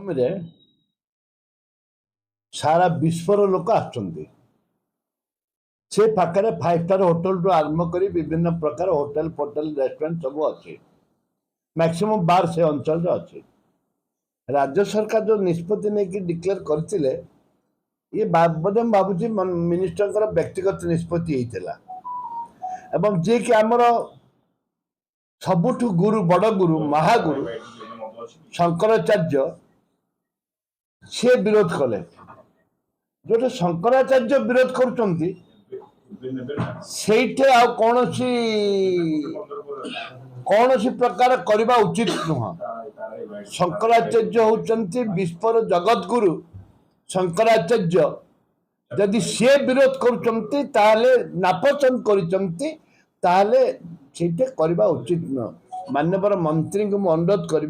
ବେଳାଭୂମି सारा विश्वर लोक आसुच्चंदी से पाखे 5 स्टार होटल टू आरंभ कर विभिन्न प्रकार होटल फोटल रेस्टोरेंट सब अच्छे मैक्सिमम बार से अंचल अच्छे राज्य सरकार जो निष्पत्ति नहीं डिक्लेयर करते ये बोधे भावुँ मिनिस्टर व्यक्तिगत निष्पत्ति एवं जे कि आमर सबुठु गुरु बड़ गुरु महागुरु शंकराचार्य सी विरोध कले जो शंकराचार्य विरोध कर कौन सी प्रकार करवा उचित नुह। शंकराचार्य होचंती विश्वर जगत गुरु शंकराचार्य यदि सी विरोध करुचंती ताले नापसंद करिचंती ताले सेटे करवा उचित नुह। माननीय मंत्री को मु अनुरोध करी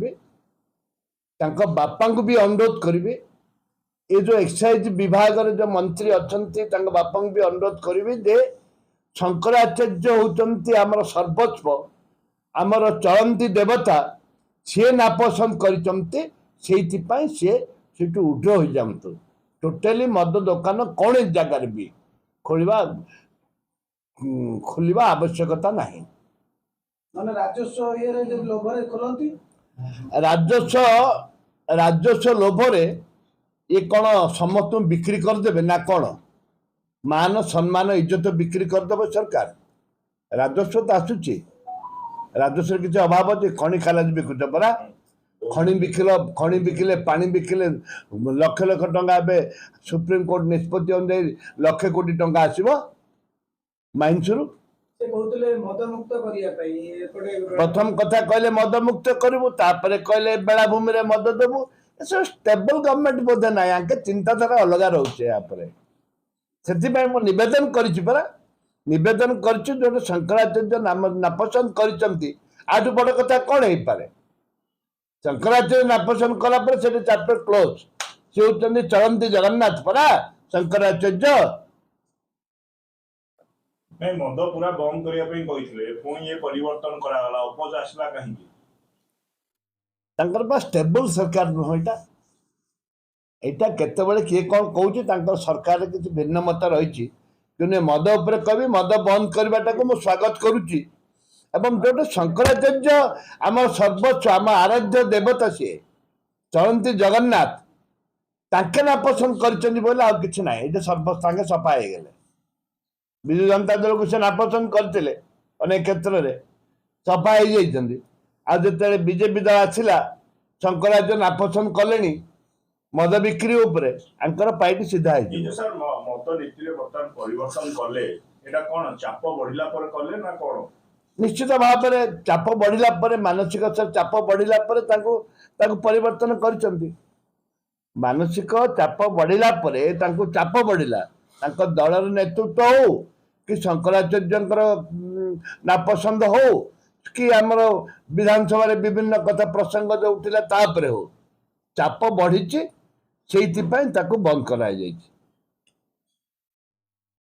बापा को भी अनुरोध करी ये जो एक्साइज विभाग जो मंत्री अच्छा बापा भी अनुरोध करी जे शंकराचार्य होती आमर सर्वस्व आमर चलती देवता सी नापसंद करते उड्र हो जातु टोटाली मद दुकान कौन जगार भी खोलिबा आवश्यकता नहीं। राजस्व लोभरे ये कौन समस्त बिक्री करदे ना कौन मान सम्मान इज्जत बिक्री करदे सरकार। राजस्व तो आसूची राजस्व किसी अभाव अच्छे खଣି खालाज बिकुच परा खଣି बिकिले पानी बिकिले लक्ष लक्ष टंका ए सुप्रीम कोर्ट निष्पत्ति अनुसार लक्षे कोटी टंका आसव माइंस रु प्रथम कथा कहले मद मुक्त करू कहले बेलाभूमि रे मद देबू सब स्टेबल गवर्नमेंट बोधे ना आगे चिंताधारा अलग रोचे से नवेदन करा नवेदन कर जो शंकराचार्य नापसंद कर बड़ कथा कौन हो पारे। शंकराचार्य नापसंद कलापर से चैप्टर क्लोज सी होती चलती जगन्नाथ परा शंकराचार्य नहीं मद पूरा बंद करने पुणी ये परिवर्तन कराला उपज आसला कहीं स्टेबल सरकार नुह यहाँ केतबले किए कौन कौन सरकार किसी भिन्न मत रही मद उपर कवि मद बंद करवाटा को मुझे स्वागत करुच्ची एवं जो शंकराचार्य आम सर्वस्व आम आराध्य देवता सी चलती जगन्नाथ ताके नापसंद कर किसी ना ये सर्वस्व सफा हो गले विजु जनता दल को से नापसंद करते अनेक क्षेत्र में सफा हो जाती आते बीजेपी दल आसला शंकराचार्य नापसंद कले मद बिक्री उपर पाइट सीधा मत नीति परिवर्तन कले कौन चाप बढ़ला कले ना कौन निश्चित भाव में चाप बढ़ला मानसिक चाप बढ़ला परिवर्तन कर मानसिक चाप बढ़ला चाप बढ़ला दलर नेतृत्व हो कि शंकराचार्य नापसंद हो कि आमर विधानसभा विभिन्न कथा प्रसंग जो उठिला हो चाप बढ़ी से बंद कराई जाइए।